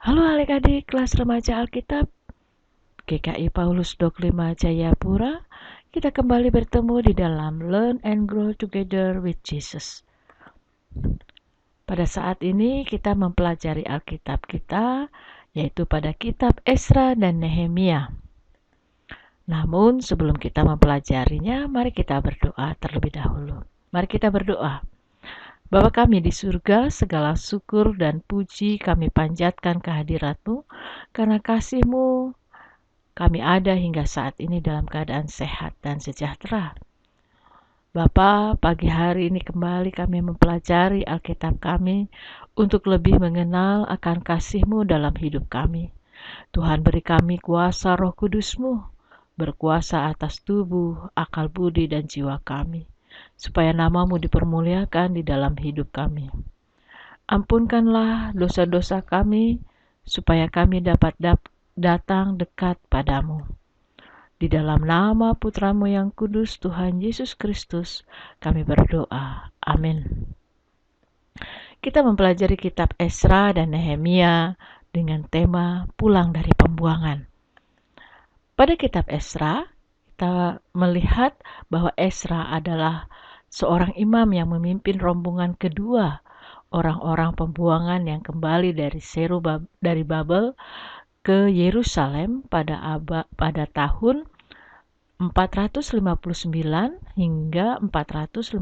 Halo adik-adik kelas remaja Alkitab, GKI Paulus 25 Jayapura. Kita kembali bertemu di dalam Learn and Grow Together with Jesus. Pada saat ini kita mempelajari Alkitab kita, yaitu pada kitab Esra dan Nehemia. Namun sebelum kita mempelajarinya, mari kita berdoa terlebih dahulu. Mari kita berdoa. Bapa kami di surga, segala syukur dan puji kami panjatkan kehadirat-Mu, karena kasih-Mu kami ada hingga saat ini dalam keadaan sehat dan sejahtera. Bapa, pagi hari ini kembali kami mempelajari Alkitab kami untuk lebih mengenal akan kasih-Mu dalam hidup kami. Tuhan, beri kami kuasa Roh Kudus-Mu, berkuasa atas tubuh, akal budi dan jiwa kami, supaya nama-Mu dipermuliakan di dalam hidup kami. Ampunkanlah dosa-dosa kami, supaya kami dapat datang dekat padamu. Di dalam nama Putra-Mu yang kudus, Tuhan Yesus Kristus, kami berdoa. Amin. Kita mempelajari kitab Esra dan Nehemia dengan tema pulang dari pembuangan. Pada kitab Esra, kita melihat bahwa Esra adalah seorang imam yang memimpin rombongan kedua orang-orang pembuangan yang kembali dari Babel ke Yerusalem pada tahun 459 hingga 458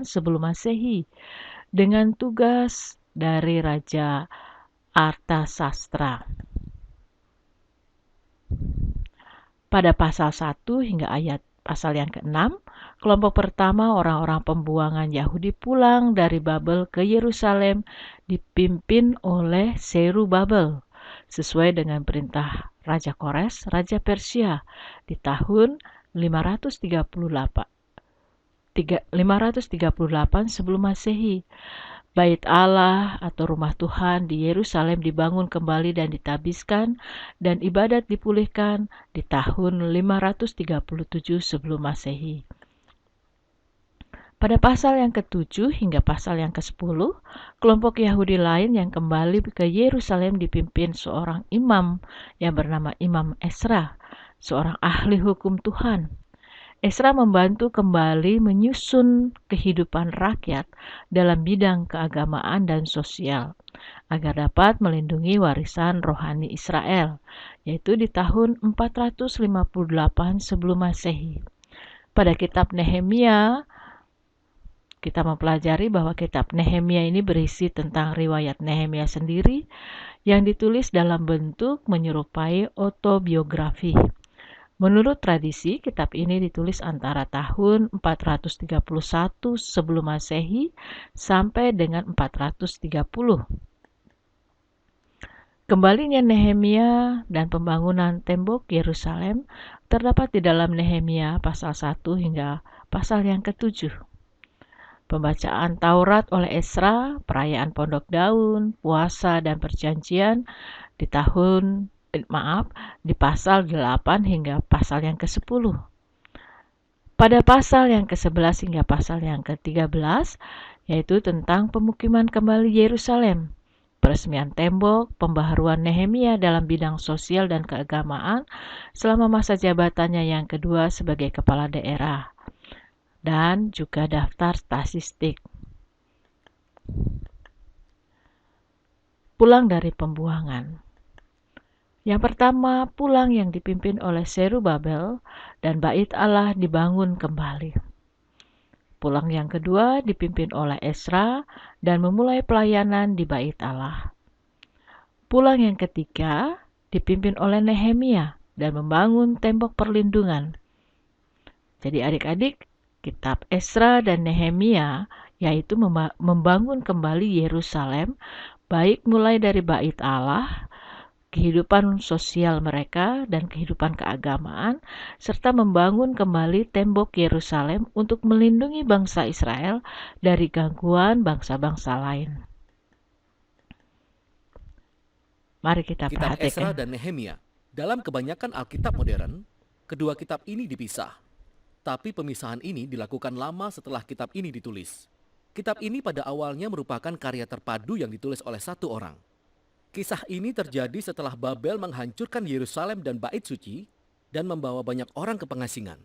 sebelum Masehi dengan tugas dari Raja Artasastra. Pada pasal 1 hingga pasal yang ke-6, kelompok pertama orang-orang pembuangan Yahudi pulang dari Babel ke Yerusalem dipimpin oleh Zerubabel sesuai dengan perintah Raja Kores, Raja Persia di tahun 538 sebelum Masehi. Bait Allah atau rumah Tuhan di Yerusalem dibangun kembali dan ditabiskan dan ibadat dipulihkan di tahun 537 sebelum Masehi. Pada pasal yang ke-7 hingga pasal yang ke-10, kelompok Yahudi lain yang kembali ke Yerusalem dipimpin seorang imam yang bernama Imam Esra, seorang ahli hukum Tuhan. Esra membantu kembali menyusun kehidupan rakyat dalam bidang keagamaan dan sosial, agar dapat melindungi warisan rohani Israel, yaitu di tahun 458 sebelum Masehi. Pada kitab Nehemia, kita mempelajari bahwa kitab Nehemia ini berisi tentang riwayat Nehemia sendiri yang ditulis dalam bentuk menyerupai autobiografi. Menurut tradisi, kitab ini ditulis antara tahun 431 sebelum Masehi sampai dengan 430. Kembalinya Nehemia dan pembangunan tembok Yerusalem terdapat di dalam Nehemia pasal 1 hingga pasal yang ke-7. Pembacaan Taurat oleh Esra, perayaan Pondok Daun, puasa dan perjanjian di pasal 8 hingga pasal yang ke-10. Pada pasal yang ke-11 hingga pasal yang ke-13, yaitu tentang pemukiman kembali Yerusalem, peresmian tembok, pembaharuan Nehemia dalam bidang sosial dan keagamaan selama masa jabatannya yang kedua sebagai kepala daerah, dan juga daftar statistik. Pulang dari pembuangan. Yang pertama, pulang yang dipimpin oleh Zerubabel dan bait Allah dibangun kembali. Pulang yang kedua dipimpin oleh Esra dan memulai pelayanan di bait Allah. Pulang yang ketiga dipimpin oleh Nehemia dan membangun tembok perlindungan. Jadi adik-adik, kitab Esra dan Nehemia yaitu membangun kembali Yerusalem, baik mulai dari bait Allah, kehidupan sosial mereka, dan kehidupan keagamaan, serta membangun kembali tembok Yerusalem untuk melindungi bangsa Israel dari gangguan bangsa-bangsa lain. Mari kita Kitab Esra perhatikan. dan Nehemia. Dalam kebanyakan Alkitab modern, kedua kitab ini dipisah. Tapi pemisahan ini dilakukan lama setelah kitab ini ditulis. Kitab ini pada awalnya merupakan karya terpadu yang ditulis oleh satu orang. Kisah ini terjadi setelah Babel menghancurkan Yerusalem dan Bait Suci dan membawa banyak orang ke pengasingan.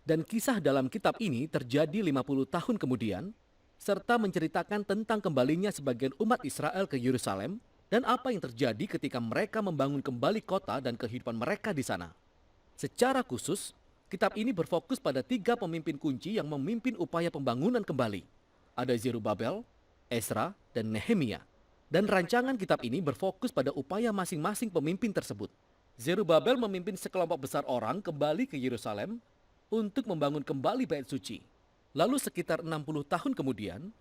Dan kisah dalam kitab ini terjadi 50 tahun kemudian, serta menceritakan tentang kembalinya sebagian umat Israel ke Yerusalem dan apa yang terjadi ketika mereka membangun kembali kota dan kehidupan mereka di sana. Secara khusus, kitab ini berfokus pada 3 pemimpin kunci yang memimpin upaya pembangunan kembali. Ada Zerubabel, Ezra, dan Nehemia. Dan rancangan kitab ini berfokus pada upaya masing-masing pemimpin tersebut. Zerubabel memimpin sekelompok besar orang kembali ke Yerusalem untuk membangun kembali Bait Suci. Lalu sekitar 60 tahun kemudian,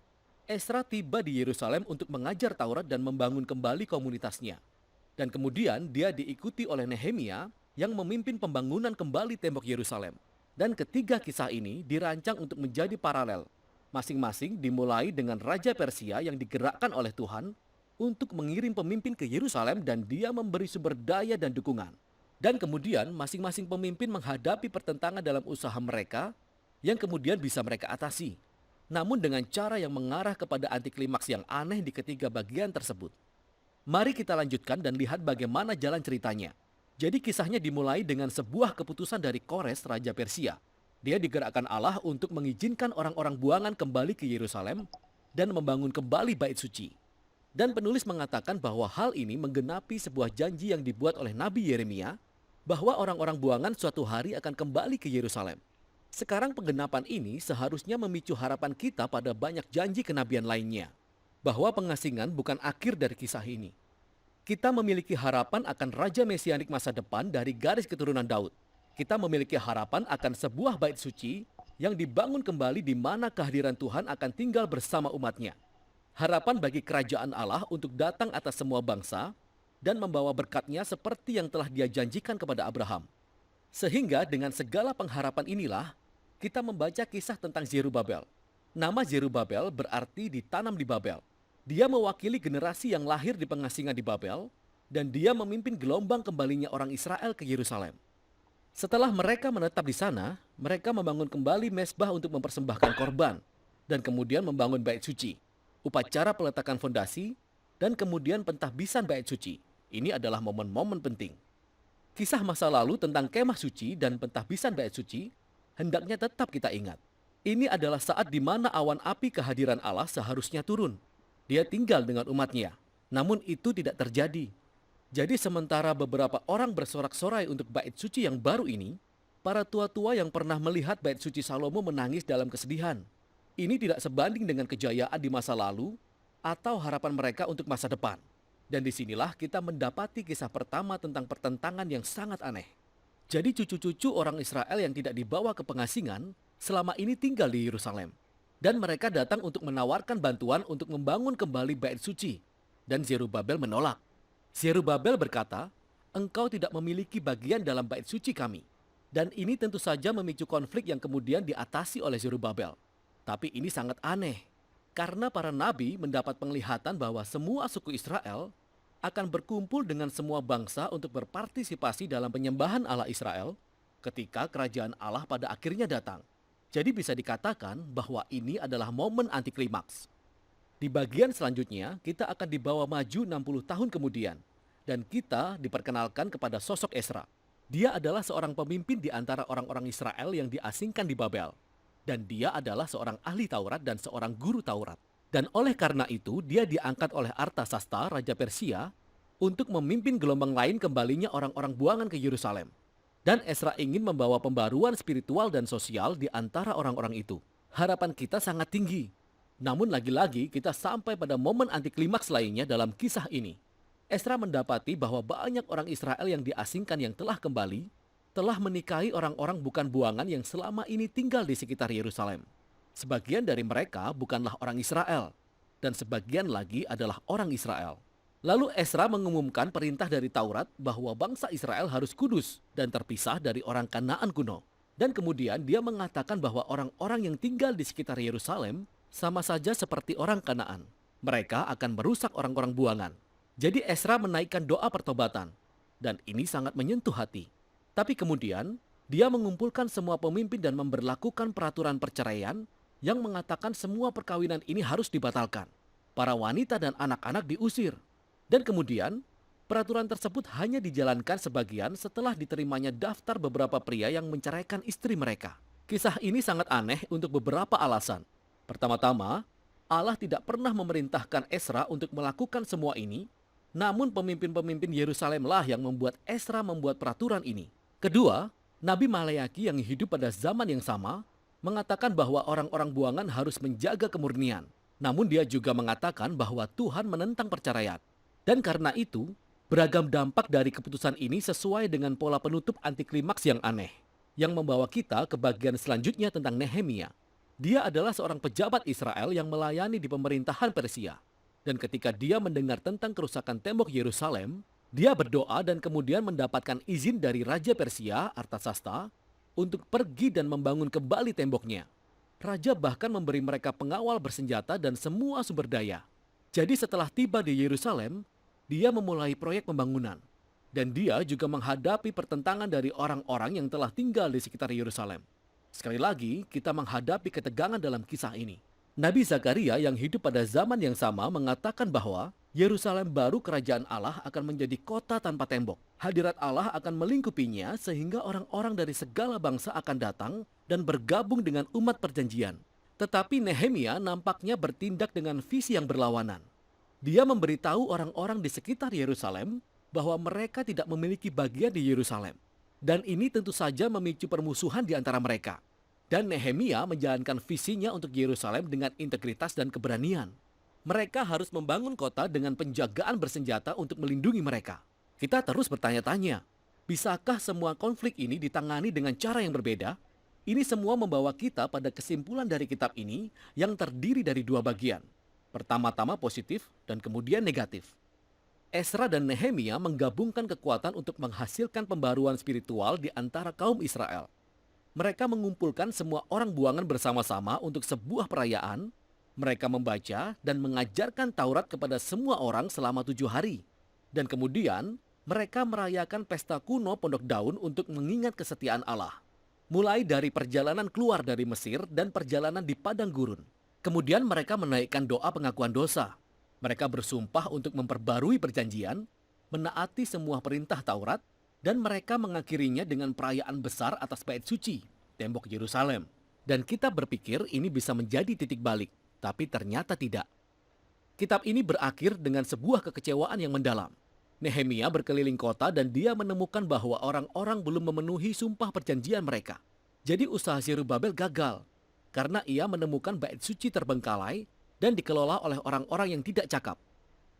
Ezra tiba di Yerusalem untuk mengajar Taurat dan membangun kembali komunitasnya. Dan kemudian dia diikuti oleh Nehemia yang memimpin pembangunan kembali tembok Yerusalem. Dan ketiga kisah ini dirancang untuk menjadi paralel. Masing-masing dimulai dengan Raja Persia yang digerakkan oleh Tuhan untuk mengirim pemimpin ke Yerusalem dan dia memberi sumber daya dan dukungan. Dan kemudian masing-masing pemimpin menghadapi pertentangan dalam usaha mereka yang kemudian bisa mereka atasi. Namun dengan cara yang mengarah kepada antiklimaks yang aneh di ketiga bagian tersebut. Mari kita lanjutkan dan lihat bagaimana jalan ceritanya. Jadi kisahnya dimulai dengan sebuah keputusan dari Kores, Raja Persia. Dia digerakkan Allah untuk mengizinkan orang-orang buangan kembali ke Yerusalem dan membangun kembali Bait Suci. Dan penulis mengatakan bahwa hal ini menggenapi sebuah janji yang dibuat oleh Nabi Yeremia bahwa orang-orang buangan suatu hari akan kembali ke Yerusalem. Sekarang penggenapan ini seharusnya memicu harapan kita pada banyak janji kenabian lainnya, bahwa pengasingan bukan akhir dari kisah ini. Kita memiliki harapan akan Raja Mesianik masa depan dari garis keturunan Daud. Kita memiliki harapan akan sebuah Bait Suci yang dibangun kembali di mana kehadiran Tuhan akan tinggal bersama umatnya. Harapan bagi kerajaan Allah untuk datang atas semua bangsa dan membawa berkat-Nya seperti yang telah Dia janjikan kepada Abraham. Sehingga dengan segala pengharapan inilah kita membaca kisah tentang Zerubabel. Nama Zerubabel berarti ditanam di Babel. Dia mewakili generasi yang lahir di pengasingan di Babel dan dia memimpin gelombang kembalinya orang Israel ke Yerusalem. Setelah mereka menetap di sana, mereka membangun kembali mezbah untuk mempersembahkan korban dan kemudian membangun Bait Suci, upacara peletakan fondasi, dan kemudian pentahbisan Bait Suci. Ini adalah momen-momen penting. Kisah masa lalu tentang kemah suci dan pentahbisan Bait Suci hendaknya tetap kita ingat. Ini adalah saat di mana awan api kehadiran Allah seharusnya turun. Dia tinggal dengan umatnya, namun itu tidak terjadi. Jadi sementara beberapa orang bersorak-sorai untuk Bait Suci yang baru ini, para tua-tua yang pernah melihat Bait Suci Salomo menangis dalam kesedihan. Ini tidak sebanding dengan kejayaan di masa lalu atau harapan mereka untuk masa depan. Dan disinilah kita mendapati kisah pertama tentang pertentangan yang sangat aneh. Jadi cucu-cucu orang Israel yang tidak dibawa ke pengasingan selama ini tinggal di Yerusalem. Dan mereka datang untuk menawarkan bantuan untuk membangun kembali Bait Suci. Dan Zerubabel menolak. Zerubabel berkata, "Engkau tidak memiliki bagian dalam Bait Suci kami." Dan ini tentu saja memicu konflik yang kemudian diatasi oleh Zerubabel. Tapi ini sangat aneh, karena para nabi mendapat penglihatan bahwa semua suku Israel akan berkumpul dengan semua bangsa untuk berpartisipasi dalam penyembahan Allah Israel ketika kerajaan Allah pada akhirnya datang. Jadi bisa dikatakan bahwa ini adalah momen antiklimaks. Di bagian selanjutnya, kita akan dibawa maju 60 tahun kemudian, dan kita diperkenalkan kepada sosok Ezra. Dia adalah seorang pemimpin di antara orang-orang Israel yang diasingkan di Babel. Dan dia adalah seorang ahli Taurat dan seorang guru Taurat. Dan oleh karena itu, dia diangkat oleh Artasasta, Raja Persia, untuk memimpin gelombang lain kembalinya orang-orang buangan ke Yerusalem. Dan Ezra ingin membawa pembaruan spiritual dan sosial di antara orang-orang itu. Harapan kita sangat tinggi. Namun lagi-lagi kita sampai pada momen antiklimaks lainnya dalam kisah ini. Ezra mendapati bahwa banyak orang Israel yang diasingkan yang telah kembali, telah menikahi orang-orang bukan buangan yang selama ini tinggal di sekitar Yerusalem. Sebagian dari mereka bukanlah orang Israel, dan sebagian lagi adalah orang Israel. Lalu Ezra mengumumkan perintah dari Taurat bahwa bangsa Israel harus kudus dan terpisah dari orang Kanaan kuno. Dan kemudian dia mengatakan bahwa orang-orang yang tinggal di sekitar Yerusalem sama saja seperti orang Kanaan. Mereka akan merusak orang-orang buangan. Jadi Ezra menaikkan doa pertobatan, dan ini sangat menyentuh hati. Tapi kemudian, dia mengumpulkan semua pemimpin dan memberlakukan peraturan perceraian yang mengatakan semua perkawinan ini harus dibatalkan. Para wanita dan anak-anak diusir. Dan kemudian, Peraturan tersebut hanya dijalankan sebagian setelah diterimanya daftar beberapa pria yang menceraikan istri mereka. Kisah ini sangat aneh untuk beberapa alasan. Pertama-tama, Allah tidak pernah memerintahkan Esra untuk melakukan semua ini, namun pemimpin-pemimpin Yerusalemlah yang membuat Esra membuat peraturan ini. Kedua, Nabi Maleaki yang hidup pada zaman yang sama mengatakan bahwa orang-orang buangan harus menjaga kemurnian. Namun dia juga mengatakan bahwa Tuhan menentang perceraian. Dan karena itu, beragam dampak dari keputusan ini sesuai dengan pola penutup anti klimaks yang aneh, yang membawa kita ke bagian selanjutnya tentang Nehemia. Dia adalah seorang pejabat Israel yang melayani di pemerintahan Persia. Dan ketika dia mendengar tentang kerusakan tembok Yerusalem, dia berdoa dan kemudian mendapatkan izin dari Raja Persia, Artasasta, untuk pergi dan membangun kembali temboknya. Raja bahkan memberi mereka pengawal bersenjata dan semua sumber daya. Jadi setelah tiba di Yerusalem, dia memulai proyek pembangunan. Dan dia juga menghadapi pertentangan dari orang-orang yang telah tinggal di sekitar Yerusalem. Sekali lagi, kita menghadapi ketegangan dalam kisah ini. Nabi Zakaria yang hidup pada zaman yang sama mengatakan bahwa Yerusalem baru kerajaan Allah akan menjadi kota tanpa tembok. Hadirat Allah akan melingkupinya sehingga orang-orang dari segala bangsa akan datang dan bergabung dengan umat perjanjian. Tetapi Nehemia nampaknya bertindak dengan visi yang berlawanan. Dia memberitahu orang-orang di sekitar Yerusalem bahwa mereka tidak memiliki bagian di Yerusalem. Dan ini tentu saja memicu permusuhan di antara mereka. Dan Nehemia menjalankan visinya untuk Yerusalem dengan integritas dan keberanian. Mereka harus membangun kota dengan penjagaan bersenjata untuk melindungi mereka. Kita terus bertanya-tanya, bisakah semua konflik ini ditangani dengan cara yang berbeda? Ini semua membawa kita pada kesimpulan dari kitab ini yang terdiri dari dua bagian. Pertama-tama positif dan kemudian negatif. Esra dan Nehemia menggabungkan kekuatan untuk menghasilkan pembaruan spiritual di antara kaum Israel. Mereka mengumpulkan semua orang buangan bersama-sama untuk sebuah perayaan. Mereka membaca dan mengajarkan Taurat kepada semua orang selama 7 hari. Dan kemudian mereka merayakan pesta kuno Pondok Daun untuk mengingat kesetiaan Allah. Mulai dari perjalanan keluar dari Mesir dan perjalanan di padang gurun. Kemudian mereka menaikkan doa pengakuan dosa. Mereka bersumpah untuk memperbarui perjanjian, menaati semua perintah Taurat, dan mereka mengakhirinya dengan perayaan besar atas bait suci, tembok Yerusalem. Dan kita berpikir ini bisa menjadi titik balik, tapi ternyata tidak. Kitab ini berakhir dengan sebuah kekecewaan yang mendalam. Nehemia berkeliling kota dan dia menemukan bahwa orang-orang belum memenuhi sumpah perjanjian mereka. Jadi usaha Zerubabel gagal, karena ia menemukan bait suci terbengkalai dan dikelola oleh orang-orang yang tidak cakap.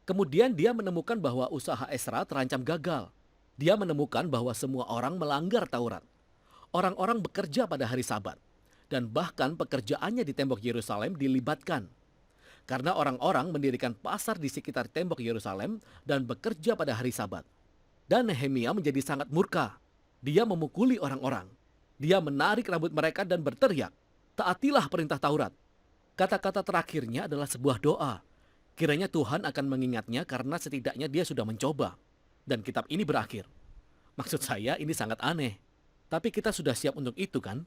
Kemudian dia menemukan bahwa usaha Esra terancam gagal. Dia menemukan bahwa semua orang melanggar Taurat. Orang-orang bekerja pada hari Sabat, dan bahkan pekerjaannya di tembok Yerusalem dilibatkan. Karena orang-orang mendirikan pasar di sekitar tembok Yerusalem dan bekerja pada hari Sabat. Dan Nehemia menjadi sangat murka. Dia memukuli orang-orang. Dia menarik rambut mereka dan berteriak, "Taatilah perintah Taurat." Kata-kata terakhirnya adalah sebuah doa. Kiranya Tuhan akan mengingatnya karena setidaknya dia sudah mencoba. Dan kitab ini berakhir. Maksud saya ini sangat aneh. Tapi kita sudah siap untuk itu kan?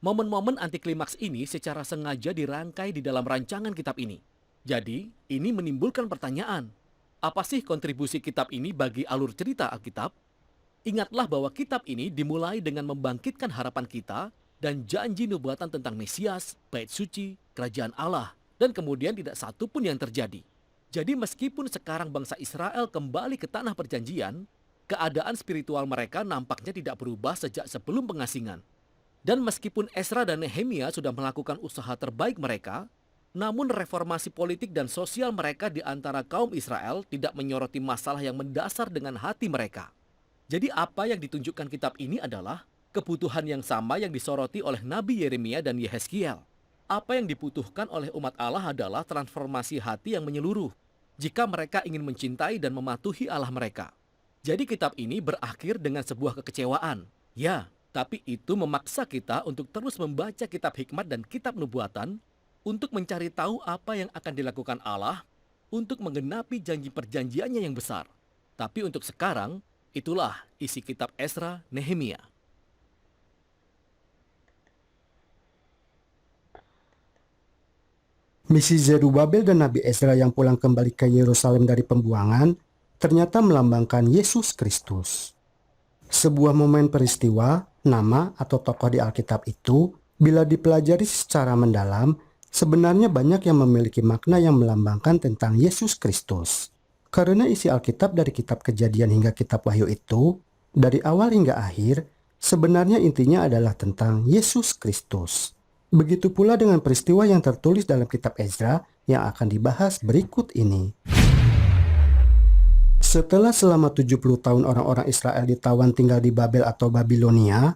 Momen-momen anti klimaks ini secara sengaja dirangkai di dalam rancangan kitab ini. Jadi, ini menimbulkan pertanyaan. Apa sih kontribusi kitab ini bagi alur cerita Alkitab? Ingatlah bahwa kitab ini dimulai dengan membangkitkan harapan kita dan janji nubuatan tentang Mesias, bait suci, kerajaan Allah, dan kemudian tidak satu pun yang terjadi. Jadi meskipun sekarang bangsa Israel kembali ke tanah perjanjian, keadaan spiritual mereka nampaknya tidak berubah sejak sebelum pengasingan. Dan meskipun Esra dan Nehemia sudah melakukan usaha terbaik mereka, namun reformasi politik dan sosial mereka di antara kaum Israel tidak menyoroti masalah yang mendasar dengan hati mereka. Jadi apa yang ditunjukkan kitab ini adalah kebutuhan yang sama yang disoroti oleh Nabi Yeremia dan Yehezkiel. Apa yang dibutuhkan oleh umat Allah adalah transformasi hati yang menyeluruh jika mereka ingin mencintai dan mematuhi Allah mereka. Jadi kitab ini berakhir dengan sebuah kekecewaan. Ya, tapi itu memaksa kita untuk terus membaca kitab hikmat dan kitab nubuatan untuk mencari tahu apa yang akan dilakukan Allah untuk menggenapi janji perjanjiannya yang besar. Tapi untuk sekarang, itulah isi kitab Esra Nehemia. Misi Zerubabel dan Nabi Ezra yang pulang kembali ke Yerusalem dari pembuangan ternyata melambangkan Yesus Kristus. Sebuah momen peristiwa, nama atau tokoh di Alkitab itu, bila dipelajari secara mendalam, sebenarnya banyak yang memiliki makna yang melambangkan tentang Yesus Kristus. Karena isi Alkitab dari kitab Kejadian hingga kitab Wahyu itu, dari awal hingga akhir, sebenarnya intinya adalah tentang Yesus Kristus. Begitu pula dengan peristiwa yang tertulis dalam kitab Ezra yang akan dibahas berikut ini. Setelah selama 70 tahun orang-orang Israel ditawan tinggal di Babel atau Babilonia,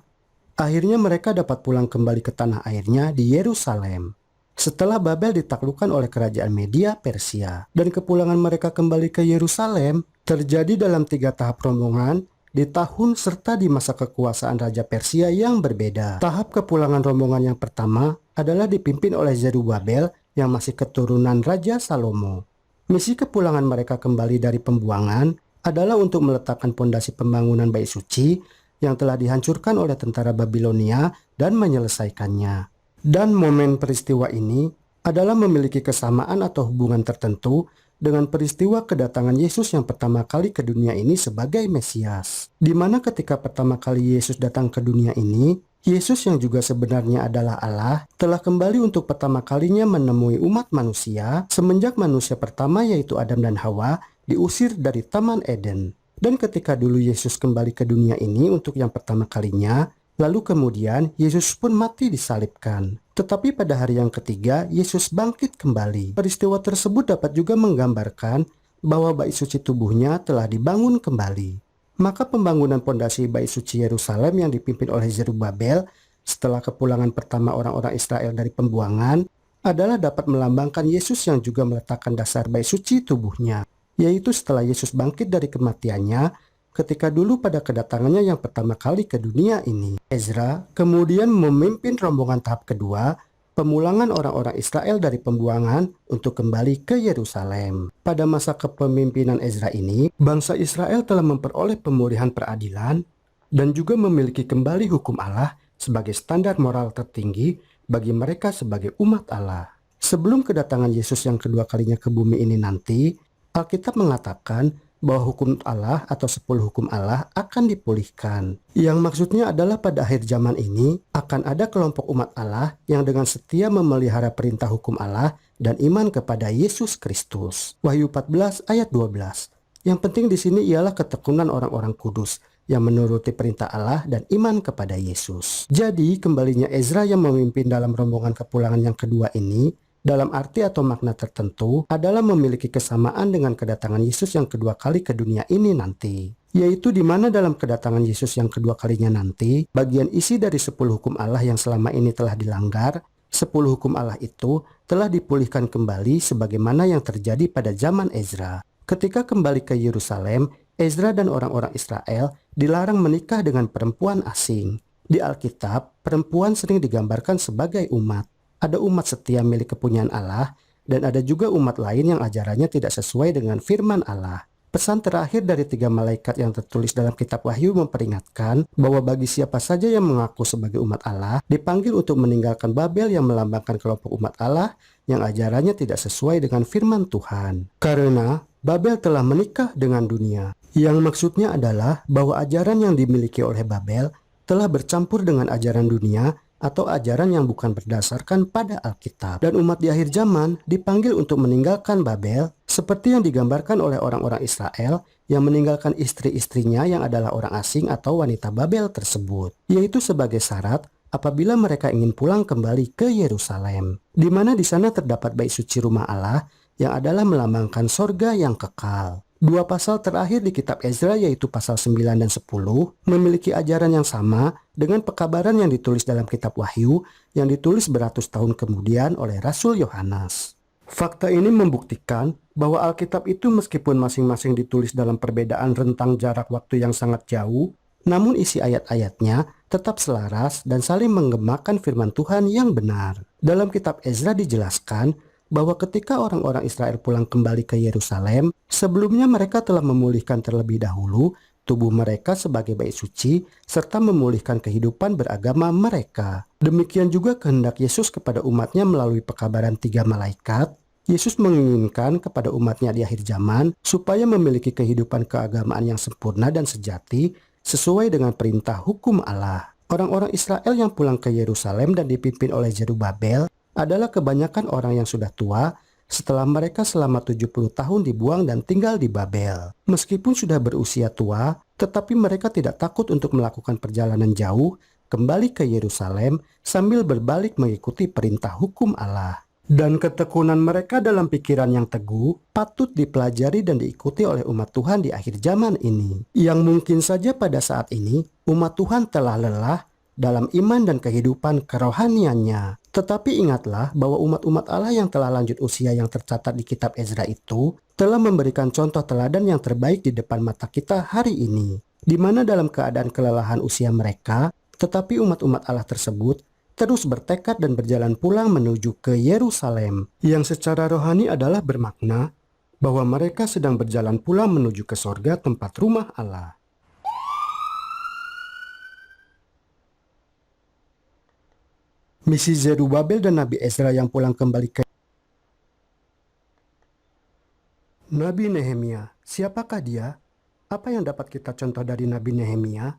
akhirnya mereka dapat pulang kembali ke tanah airnya di Yerusalem. Setelah Babel ditaklukkan oleh kerajaan Media Persia dan kepulangan mereka kembali ke Yerusalem terjadi dalam 3 tahap rombongan di tahun serta di masa kekuasaan Raja Persia yang berbeda. Tahap kepulangan rombongan yang pertama adalah dipimpin oleh Zerubabel yang masih keturunan Raja Salomo. Misi kepulangan mereka kembali dari pembuangan adalah untuk meletakkan pondasi pembangunan bait suci yang telah dihancurkan oleh tentara Babilonia dan menyelesaikannya. Dan momen peristiwa ini adalah memiliki kesamaan atau hubungan tertentu dengan peristiwa kedatangan Yesus yang pertama kali ke dunia ini sebagai Mesias. Di mana ketika pertama kali Yesus datang ke dunia ini, Yesus yang juga sebenarnya adalah Allah, telah kembali untuk pertama kalinya menemui umat manusia semenjak manusia pertama yaitu Adam dan Hawa diusir dari Taman Eden. Dan ketika dulu Yesus kembali ke dunia ini untuk yang pertama kalinya, lalu kemudian Yesus pun mati disalibkan. Tetapi pada hari yang ketiga, Yesus bangkit kembali. Peristiwa tersebut dapat juga menggambarkan bahwa bait suci tubuhnya telah dibangun kembali. Maka pembangunan pondasi bait suci Yerusalem yang dipimpin oleh Zerubabel setelah kepulangan pertama orang-orang Israel dari pembuangan adalah dapat melambangkan Yesus yang juga meletakkan dasar bait suci tubuhnya, yaitu setelah Yesus bangkit dari kematiannya ketika dulu pada kedatangannya yang pertama kali ke dunia ini. Ezra kemudian memimpin rombongan tahap kedua, pemulangan orang-orang Israel dari pembuangan untuk kembali ke Yerusalem. Pada masa kepemimpinan Ezra ini, bangsa Israel telah memperoleh pemulihan peradilan dan juga memiliki kembali hukum Allah sebagai standar moral tertinggi bagi mereka sebagai umat Allah. Sebelum kedatangan Yesus yang kedua kalinya ke bumi ini nanti, Alkitab mengatakan bahwa hukum Allah atau 10 hukum Allah akan dipulihkan. Yang maksudnya adalah pada akhir zaman ini akan ada kelompok umat Allah yang dengan setia memelihara perintah hukum Allah dan iman kepada Yesus Kristus. Wahyu 14 ayat 12. Yang penting di sini ialah ketekunan orang-orang kudus yang menuruti perintah Allah dan iman kepada Yesus. Jadi kembalinya Ezra yang memimpin dalam rombongan kepulangan yang kedua ini dalam arti atau makna tertentu adalah memiliki kesamaan dengan kedatangan Yesus yang kedua kali ke dunia ini nanti. Yaitu di mana dalam kedatangan Yesus yang kedua kalinya nanti, bagian isi dari 10 hukum Allah yang selama ini telah dilanggar, 10 hukum Allah itu telah dipulihkan kembali sebagaimana yang terjadi pada zaman Ezra. Ketika kembali ke Yerusalem, Ezra dan orang-orang Israel dilarang menikah dengan perempuan asing. Di Alkitab, perempuan sering digambarkan sebagai umat. Ada umat setia milik kepunyaan Allah, dan ada juga umat lain yang ajarannya tidak sesuai dengan firman Allah. Pesan terakhir dari 3 malaikat yang tertulis dalam kitab Wahyu memperingatkan bahwa bagi siapa saja yang mengaku sebagai umat Allah, dipanggil untuk meninggalkan Babel yang melambangkan kelompok umat Allah yang ajarannya tidak sesuai dengan firman Tuhan. Karena Babel telah menikah dengan dunia. Yang maksudnya adalah bahwa ajaran yang dimiliki oleh Babel telah bercampur dengan ajaran dunia atau ajaran yang bukan berdasarkan pada Alkitab. Dan umat di akhir zaman dipanggil untuk meninggalkan Babel seperti yang digambarkan oleh orang-orang Israel yang meninggalkan istri-istrinya yang adalah orang asing atau wanita Babel tersebut. Yaitu sebagai syarat apabila mereka ingin pulang kembali ke Yerusalem. Di mana di sana terdapat bait suci rumah Allah yang adalah melambangkan sorga yang kekal. 2 pasal terakhir di kitab Ezra yaitu pasal 9 dan 10 memiliki ajaran yang sama dengan pekabaran yang ditulis dalam kitab Wahyu yang ditulis beratus tahun kemudian oleh Rasul Yohanes. Fakta ini membuktikan bahwa Alkitab itu meskipun masing-masing ditulis dalam perbedaan rentang jarak waktu yang sangat jauh, namun isi ayat-ayatnya tetap selaras dan saling menggemakan firman Tuhan yang benar. Dalam kitab Ezra dijelaskan bahwa ketika orang-orang Israel pulang kembali ke Yerusalem, sebelumnya mereka telah memulihkan terlebih dahulu tubuh mereka sebagai bait suci, serta memulihkan kehidupan beragama mereka. Demikian juga kehendak Yesus kepada umatnya melalui pekabaran 3 malaikat, Yesus menginginkan kepada umatnya di akhir zaman supaya memiliki kehidupan keagamaan yang sempurna dan sejati sesuai dengan perintah hukum Allah. Orang-orang Israel yang pulang ke Yerusalem dan dipimpin oleh Zerubabel adalah kebanyakan orang yang sudah tua setelah mereka selama 70 tahun dibuang dan tinggal di Babel. Meskipun sudah berusia tua, tetapi mereka tidak takut untuk melakukan perjalanan jauh kembali ke Yerusalem sambil berbalik mengikuti perintah hukum Allah. Dan ketekunan mereka dalam pikiran yang teguh patut dipelajari dan diikuti oleh umat Tuhan di akhir zaman ini. Yang mungkin saja pada saat ini umat Tuhan telah lelah dalam iman dan kehidupan kerohaniannya. Tetapi ingatlah bahwa umat-umat Allah yang telah lanjut usia yang tercatat di kitab Ezra itu telah memberikan contoh teladan yang terbaik di depan mata kita hari ini. Di mana dalam keadaan kelelahan usia mereka, tetapi umat-umat Allah tersebut terus bertekad dan berjalan pulang menuju ke Yerusalem, yang secara rohani adalah bermakna bahwa mereka sedang berjalan pulang menuju ke sorga tempat rumah Allah. Misi Zerubabel dan Nabi Ezra yang pulang kembali ke Nabi Nehemia. Siapakah dia? Apa yang dapat kita contoh dari Nabi Nehemia?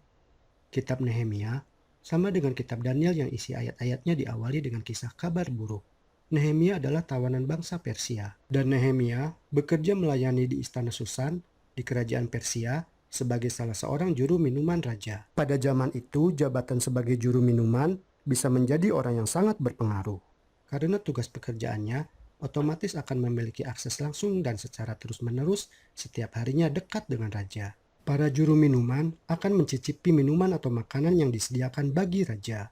Kitab Nehemia sama dengan kitab Daniel yang isi ayat-ayatnya diawali dengan kisah kabar buruk. Nehemia adalah tawanan bangsa Persia, dan Nehemia bekerja melayani di istana Susan di kerajaan Persia sebagai salah seorang juru minuman raja. Pada zaman itu, jabatan sebagai juru minuman bisa menjadi orang yang sangat berpengaruh. Karena tugas pekerjaannya otomatis akan memiliki akses langsung dan secara terus-menerus setiap harinya dekat dengan raja. Para juru minuman akan mencicipi minuman atau makanan yang disediakan bagi raja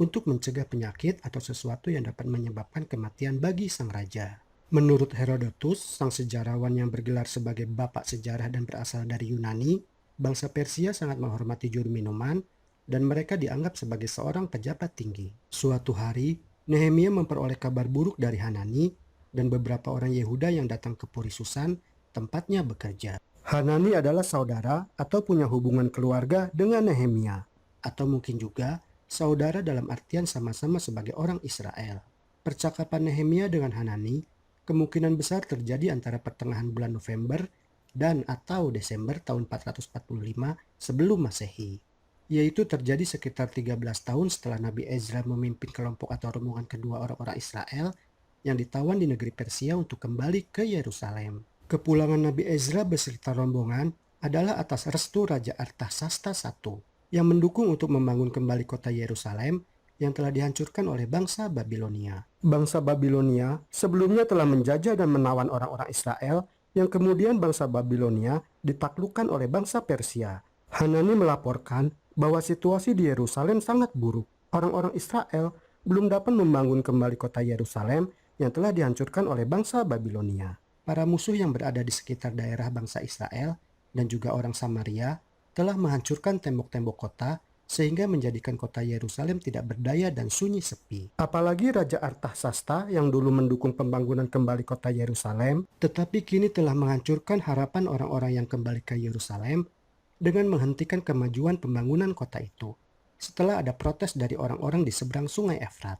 untuk mencegah penyakit atau sesuatu yang dapat menyebabkan kematian bagi sang raja. Menurut Herodotus, sang sejarawan yang bergelar sebagai bapak sejarah dan berasal dari Yunani, bangsa Persia sangat menghormati juru minuman dan mereka dianggap sebagai seorang pejabat tinggi. Suatu hari, Nehemia memperoleh kabar buruk dari Hanani dan beberapa orang Yehuda yang datang ke Puri Susan, tempatnya bekerja. Hanani adalah saudara atau punya hubungan keluarga dengan Nehemia, atau mungkin juga saudara dalam artian sama-sama sebagai orang Israel. Percakapan Nehemia dengan Hanani kemungkinan besar terjadi antara pertengahan bulan November dan atau Desember tahun 445 sebelum Masehi, yaitu terjadi sekitar 13 tahun setelah Nabi Ezra memimpin kelompok atau rombongan kedua orang-orang Israel yang ditawan di negeri Persia untuk kembali ke Yerusalem. Kepulangan Nabi Ezra beserta rombongan adalah atas restu Raja Artasasta I yang mendukung untuk membangun kembali kota Yerusalem yang telah dihancurkan oleh bangsa Babilonia. Bangsa Babilonia sebelumnya telah menjajah dan menawan orang-orang Israel yang kemudian bangsa Babilonia ditaklukkan oleh bangsa Persia. Hanani melaporkan bahwa situasi di Yerusalem sangat buruk. Orang-orang Israel belum dapat membangun kembali kota Yerusalem yang telah dihancurkan oleh bangsa Babilonia. Para musuh yang berada di sekitar daerah bangsa Israel dan juga orang Samaria telah menghancurkan tembok-tembok kota sehingga menjadikan kota Yerusalem tidak berdaya dan sunyi sepi. Apalagi Raja Artasasta yang dulu mendukung pembangunan kembali kota Yerusalem, tetapi kini telah menghancurkan harapan orang-orang yang kembali ke Yerusalem dengan menghentikan kemajuan pembangunan kota itu setelah ada protes dari orang-orang di seberang sungai Efrat.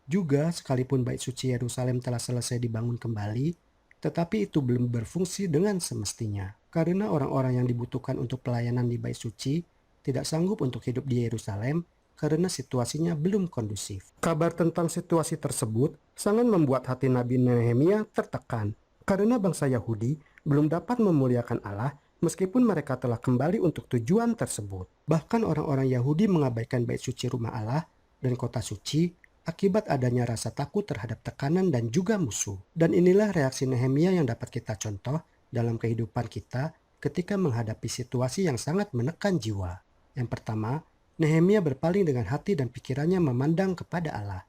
Juga sekalipun bait suci Yerusalem telah selesai dibangun kembali, tetapi itu belum berfungsi dengan semestinya, karena orang-orang yang dibutuhkan untuk pelayanan di bait suci tidak sanggup untuk hidup di Yerusalem karena situasinya belum kondusif. Kabar tentang situasi tersebut sangat membuat hati Nabi Nehemia tertekan, karena bangsa Yahudi belum dapat memuliakan Allah meskipun mereka telah kembali untuk tujuan tersebut. Bahkan orang-orang Yahudi mengabaikan bait suci rumah Allah dan kota suci akibat adanya rasa takut terhadap tekanan dan juga musuh. Dan inilah reaksi Nehemia yang dapat kita contoh dalam kehidupan kita ketika menghadapi situasi yang sangat menekan jiwa. Yang pertama, Nehemia berpaling dengan hati dan pikirannya memandang kepada Allah.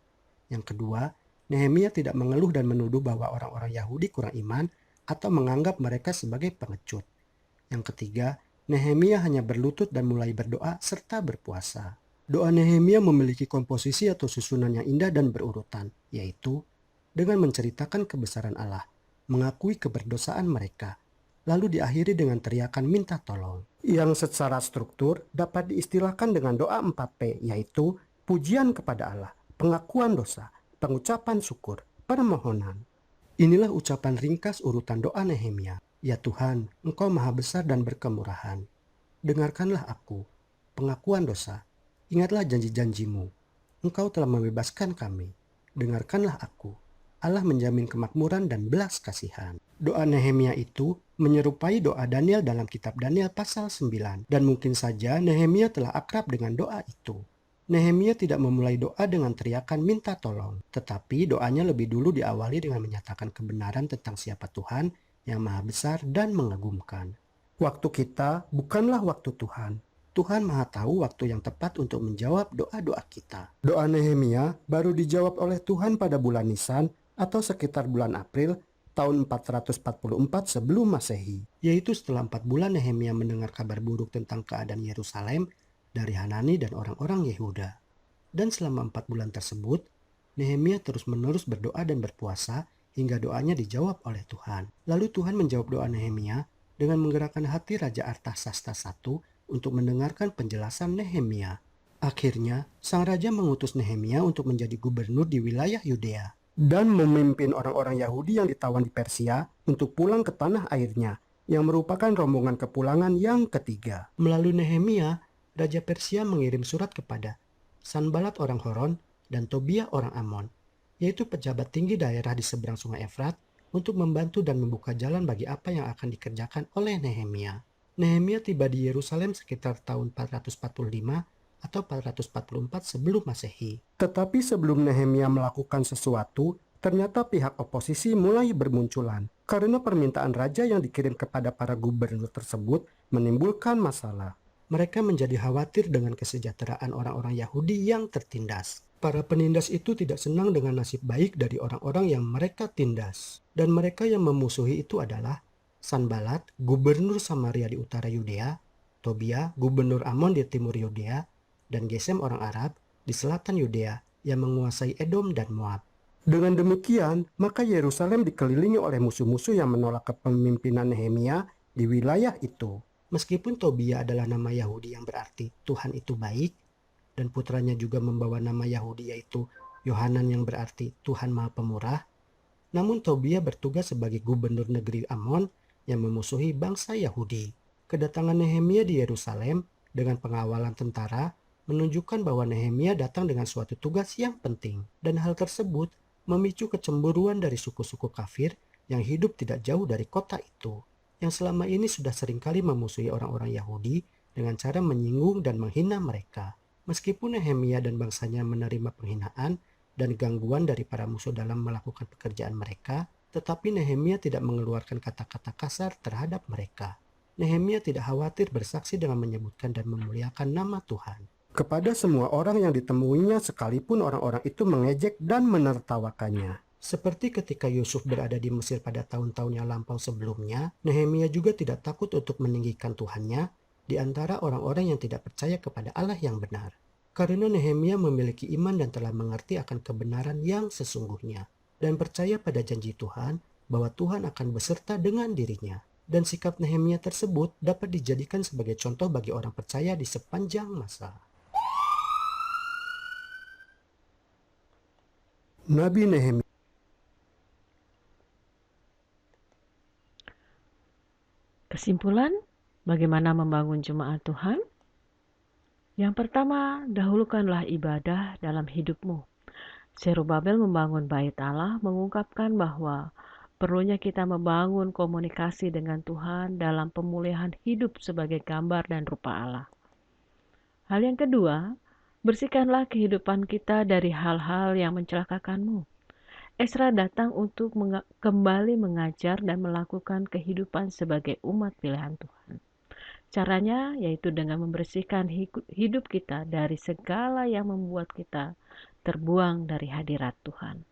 Yang kedua, Nehemia tidak mengeluh dan menuduh bahwa orang-orang Yahudi kurang iman atau menganggap mereka sebagai pengecut. Yang ketiga, Nehemia hanya berlutut dan mulai berdoa serta berpuasa. Doa Nehemia memiliki komposisi atau susunan yang indah dan berurutan, yaitu dengan menceritakan kebesaran Allah, mengakui keberdosaan mereka, lalu diakhiri dengan teriakan minta tolong. Yang secara struktur dapat diistilahkan dengan doa 4P, yaitu pujian kepada Allah, pengakuan dosa, pengucapan syukur, permohonan. Inilah ucapan ringkas urutan doa Nehemia. Ya Tuhan, Engkau maha besar dan berkemurahan. Dengarkanlah aku, pengakuan dosa. Ingatlah janji-janjimu. Engkau telah membebaskan kami. Dengarkanlah aku. Allah menjamin kemakmuran dan belas kasihan. Doa Nehemia itu menyerupai doa Daniel dalam kitab Daniel pasal 9. Dan mungkin saja Nehemia telah akrab dengan doa itu. Nehemia tidak memulai doa dengan teriakan minta tolong. Tetapi doanya lebih dulu diawali dengan menyatakan kebenaran tentang siapa Tuhan yang maha besar dan mengagumkan. Waktu kita bukanlah waktu Tuhan. Tuhan maha tahu waktu yang tepat untuk menjawab doa-doa kita. Doa Nehemia baru dijawab oleh Tuhan pada bulan Nisan atau sekitar bulan April tahun 444 sebelum Masehi, yaitu setelah 4 bulan Nehemia mendengar kabar buruk tentang keadaan Yerusalem dari Hanani dan orang-orang Yehuda. Dan selama 4 bulan tersebut, Nehemia terus-menerus berdoa dan berpuasa hingga doanya dijawab oleh Tuhan. Lalu Tuhan menjawab doa Nehemia dengan menggerakkan hati Raja Artasasta I untuk mendengarkan penjelasan Nehemia. Akhirnya, sang raja mengutus Nehemia untuk menjadi gubernur di wilayah Yudea dan memimpin orang-orang Yahudi yang ditawan di Persia untuk pulang ke tanah airnya, yang merupakan rombongan kepulangan yang ketiga. Melalui Nehemia, Raja Persia mengirim surat kepada Sanbalat orang Horon dan Tobia orang Amon, yaitu pejabat tinggi daerah di seberang sungai Efrat, untuk membantu dan membuka jalan bagi apa yang akan dikerjakan oleh Nehemia. Nehemia tiba di Yerusalem sekitar tahun 445 atau 444 sebelum Masehi. Tetapi sebelum Nehemia melakukan sesuatu, ternyata pihak oposisi mulai bermunculan karena permintaan raja yang dikirim kepada para gubernur tersebut menimbulkan masalah. Mereka menjadi khawatir dengan kesejahteraan orang-orang Yahudi yang tertindas. Para penindas itu tidak senang dengan nasib baik dari orang-orang yang mereka tindas. Dan mereka yang memusuhi itu adalah Sanbalat, gubernur Samaria di utara Yudea, Tobia, gubernur Amon di timur Yudea, dan Gesem orang Arab di selatan Yudea yang menguasai Edom dan Moab. Dengan demikian, maka Yerusalem dikelilingi oleh musuh-musuh yang menolak kepemimpinan Nehemia di wilayah itu. Meskipun Tobia adalah nama Yahudi yang berarti Tuhan itu baik, dan putranya juga membawa nama Yahudi yaitu Yohanan yang berarti Tuhan Maha Pemurah, namun Tobia bertugas sebagai gubernur negeri Amon yang memusuhi bangsa Yahudi. Kedatangan Nehemia di Yerusalem dengan pengawalan tentara menunjukkan bahwa Nehemia datang dengan suatu tugas yang penting, dan hal tersebut memicu kecemburuan dari suku-suku kafir yang hidup tidak jauh dari kota itu, yang selama ini sudah seringkali memusuhi orang-orang Yahudi dengan cara menyinggung dan menghina mereka. Meskipun Nehemia dan bangsanya menerima penghinaan dan gangguan dari para musuh dalam melakukan pekerjaan mereka, tetapi Nehemia tidak mengeluarkan kata-kata kasar terhadap mereka. Nehemia tidak khawatir bersaksi dengan menyebutkan dan memuliakan nama Tuhan kepada semua orang yang ditemuinya, sekalipun orang-orang itu mengejek dan menertawakannya. Seperti ketika Yusuf berada di Mesir pada tahun-tahun yang lampau sebelumnya, Nehemia juga tidak takut untuk meninggikan Tuhannya di antara orang-orang yang tidak percaya kepada Allah yang benar. Karena Nehemia memiliki iman dan telah mengerti akan kebenaran yang sesungguhnya, dan percaya pada janji Tuhan bahwa Tuhan akan beserta dengan dirinya. Dan sikap Nehemia tersebut dapat dijadikan sebagai contoh bagi orang percaya di sepanjang masa. Nabi Nehemia. Kesimpulan, bagaimana membangun jemaat Tuhan? Yang pertama, dahulukanlah ibadah dalam hidupmu. Zerubabel membangun bait Allah mengungkapkan bahwa perlunya kita membangun komunikasi dengan Tuhan dalam pemulihan hidup sebagai gambar dan rupa Allah. Hal yang kedua, bersihkanlah kehidupan kita dari hal-hal yang mencelakakanmu. Ezra datang untuk kembali mengajar dan melakukan kehidupan sebagai umat pilihan Tuhan. Caranya yaitu dengan membersihkan hidup kita dari segala yang membuat kita terbuang dari hadirat Tuhan.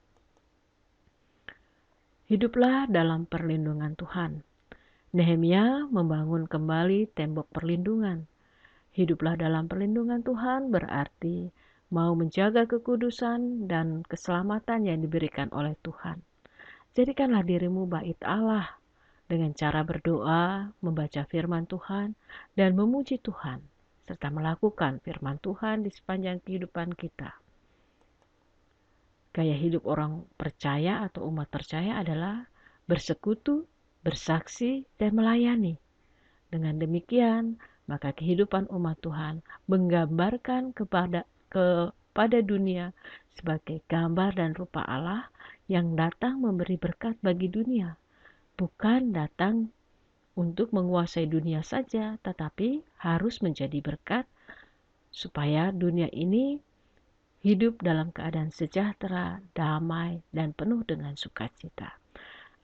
Hiduplah dalam perlindungan Tuhan. Nehemia membangun kembali tembok perlindungan. Hiduplah dalam perlindungan Tuhan berarti mau menjaga kekudusan dan keselamatan yang diberikan oleh Tuhan. Jadikanlah dirimu bait Allah dengan cara berdoa, membaca firman Tuhan, dan memuji Tuhan, serta melakukan firman Tuhan di sepanjang kehidupan kita. Gaya hidup orang percaya atau umat percaya adalah bersekutu, bersaksi, dan melayani. Dengan demikian, maka kehidupan umat Tuhan menggambarkan kepada dunia sebagai gambar dan rupa Allah yang datang memberi berkat bagi dunia, bukan datang untuk menguasai dunia saja, tetapi harus menjadi berkat supaya dunia ini hidup dalam keadaan sejahtera, damai, dan penuh dengan sukacita.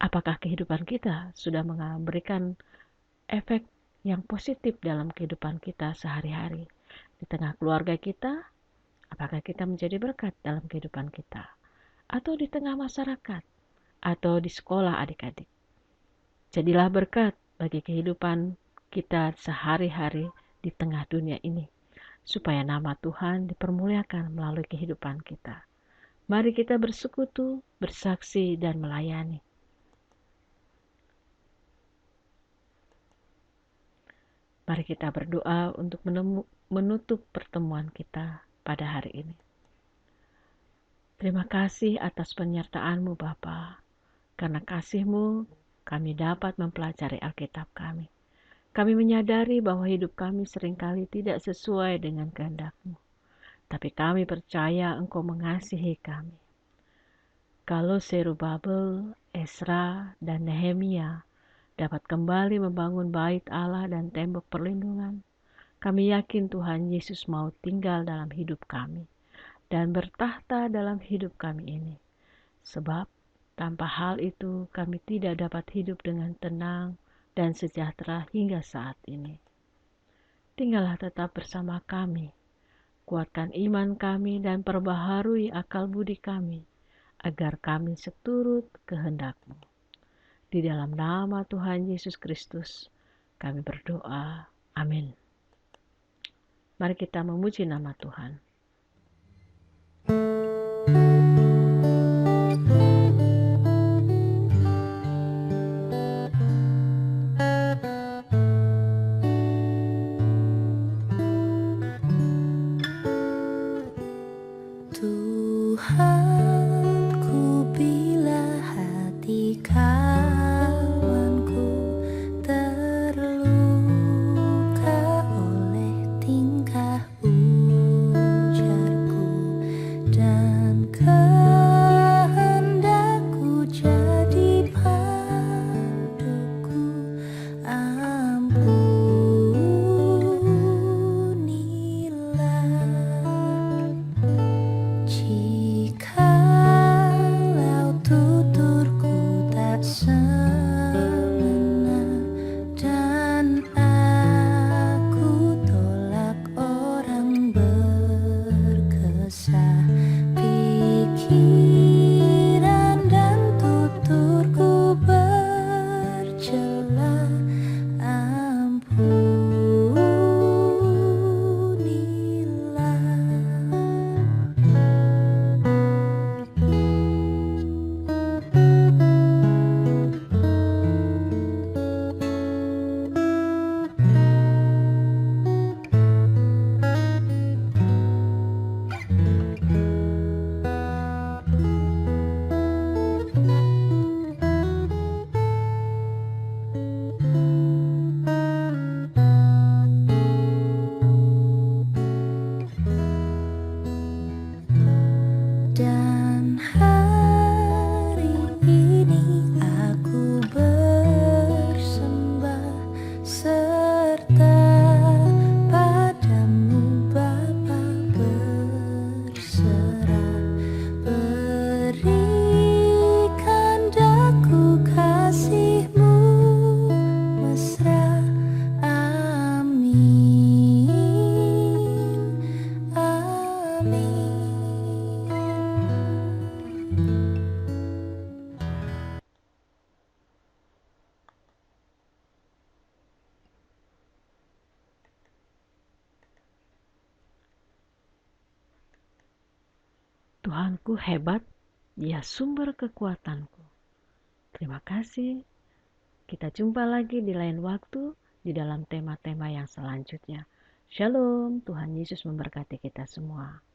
Apakah kehidupan kita sudah memberikan efek yang positif dalam kehidupan kita sehari-hari? Di tengah keluarga kita, apakah kita menjadi berkat dalam kehidupan kita? Atau di tengah masyarakat? Atau di sekolah adik-adik? Jadilah berkat bagi kehidupan kita sehari-hari di tengah dunia ini, supaya nama Tuhan dipermuliakan melalui kehidupan kita. Mari kita bersekutu, bersaksi, dan melayani. Mari kita berdoa untuk menutup pertemuan kita pada hari ini. Terima kasih atas penyertaan-Mu Bapa. Karena kasih-Mu, kami dapat mempelajari Alkitab kami. Kami menyadari bahwa hidup kami seringkali tidak sesuai dengan kehendak-Mu. Tapi kami percaya Engkau mengasihi kami. Kalau Zerubabel, Esra, dan Nehemia dapat kembali membangun bait Allah dan tembok perlindungan, kami yakin Tuhan Yesus mau tinggal dalam hidup kami dan bertahta dalam hidup kami ini. Sebab tanpa hal itu kami tidak dapat hidup dengan tenang dan sejahtera hingga saat ini. Tinggallah tetap bersama kami, kuatkan iman kami dan perbaharui akal budi kami, agar kami seturut kehendak-Mu. Di dalam nama Tuhan Yesus Kristus, kami berdoa. Amin. Mari kita memuji nama Tuhan. Tuhanku hebat, Dia sumber kekuatanku. Terima kasih. Kita jumpa lagi di lain waktu di dalam tema-tema yang selanjutnya. Shalom, Tuhan Yesus memberkati kita semua.